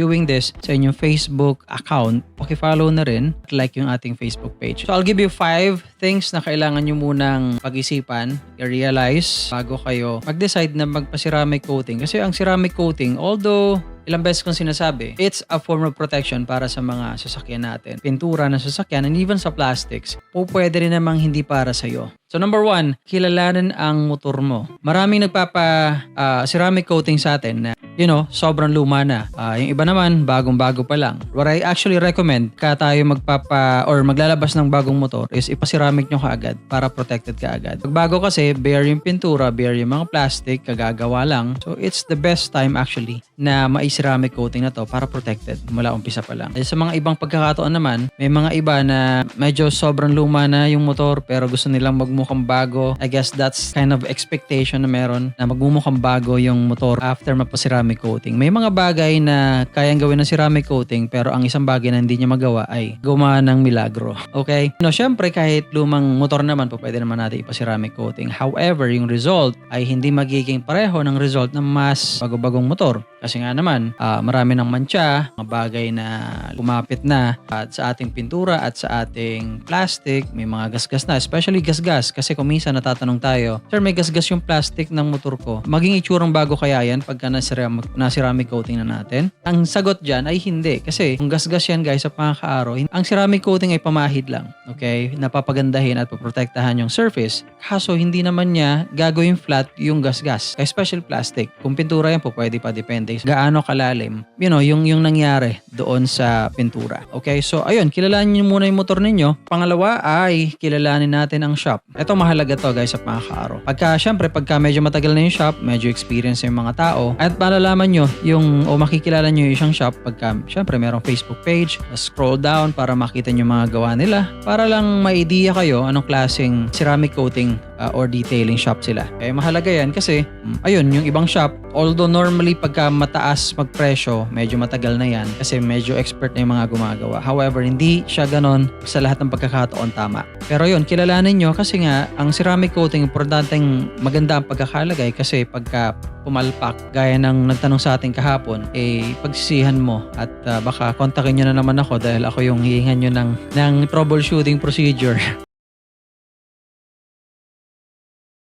viewing this sa inyong Facebook account, paki-follow na rin at like yung ating Facebook page. So I'll give you 5 things na kailangan nyo munang pag-isipan, i-realize bago kayo mag-decide na magpa-ceramic coating. Kasi ang ceramic coating, although ilang beses kong sinasabi, it's a form of protection para sa mga sasakyan natin. Pintura ng sasakyan and even sa plastics, pwede rin namang hindi para sa'yo. So number 1, kilalanin ang motor mo. Maraming ceramic coating sa atin na, sobrang luma na. Yung iba naman, bagong-bago pa lang. What I actually recommend, tayo maglalabas ng bagong motor is ipa-ceramic nyo kaagad para protected ka agad. Pag bago kasi, bare yung pintura, bare yung mga plastic, kagagawa lang. So it's the best time actually na ceramic coating na to para protected mula umpisa pa lang. Sa mga ibang pagkakataon naman, may mga iba na medyo sobrang luma na yung motor pero gusto nilang magmukhang bago. I guess that's kind of expectation na meron na magmumukhang bago yung motor after magpa-ceramic coating. May mga bagay na kayang gawin ng ceramic coating pero ang isang bagay na hindi niya magawa ay gumawa ng milagro. Okay? Syempre kahit lumang motor naman pwede naman natin ipa-ceramic coating. However, yung result ay hindi magiging pareho ng result ng mas bago-bagong motor. Kasi nga naman, marami ng mantsa, mga bagay na kumapit na at sa ating pintura at sa ating plastic, may mga gasgas na, especially gasgas. Kasi kung minsan natatanong tayo, sir, may gasgas yung plastic ng motor ko. Maging itsurang bago kaya yan pagka na-ceramic coating na natin? Ang sagot dyan ay hindi. Kasi kung gasgas yan guys sa pangakaaraw, ang ceramic coating ay pamahid lang. Okay? Napapagandahin at paprotektahan yung surface. Kaso hindi naman niya gagawin flat yung gasgas. Kaya special plastic. Kung pintura yan po, pwede pa depende gaano kalalim, yung nangyari doon sa pintura. Okay? So, ayun, kilalanin nyo muna yung motor ninyo. Pangalawa ay kilalanin natin ang shop. Ito mahalaga to guys sa pangakaaraw. Pagka medyo matagal na yung shop, medyo experience yung mga tao, at malalaman nyo makikilala nyo yung isang shop pagka, syempre, merong Facebook page, scroll down para makita nyo mga gawa nila, para lang may idea kayo anong klaseng ceramic coating or detailing shop sila. Kaya mahalaga yan kasi, ayun, yung ibang shop, although normally pagka mataas magpresyo, medyo matagal na yan kasi medyo expert na yung mga gumagawa. However, hindi siya ganon sa lahat ng pagkakataon tama. Pero yun, kilalanin nyo kasi nga, ang ceramic coating, importanteng maganda ang pagkakalagay kasi pagka pumalpak, gaya ng nagtanong sa ating kahapon, pagsisihan mo at baka kontakin nyo na naman ako dahil ako yung hihingan nyo ng troubleshooting procedure.